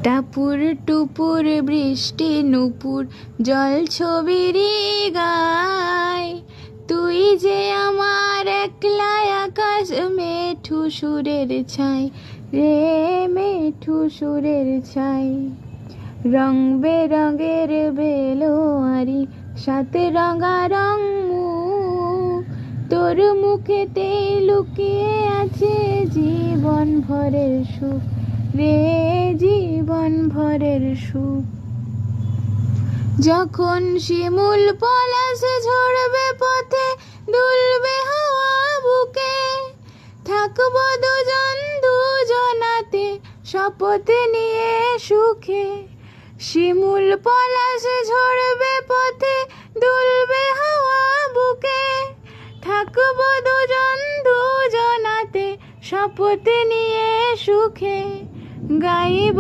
টাপুর টুপুর বৃষ্টি নুপুর জল ছবিরি গায়, তুই যে আমার একলা আকাশ মেঠু সুরের ছাই রে, মেঠু সুরের ছাই। রং বেরঙের বেলোয়ারি সাথে রঙারং মুখ, তোর মুখেতে লুকিয়ে আছে জীবন ভরের সুখ রে, জীবন ভরের সুখ। যখন শিমুল পলাশ ঝরবে পথে, দুলবে হাওয়া বুকে, থাকবো দুজন দুজনাতে শপথ নিয়ে সুখে। শিমুল পলাশ ঝরবে পথে, দুলবে হাওয়া বুকে, থাকবো দুজন দুজনাতে শপথ নিয়ে সুখে। গাইব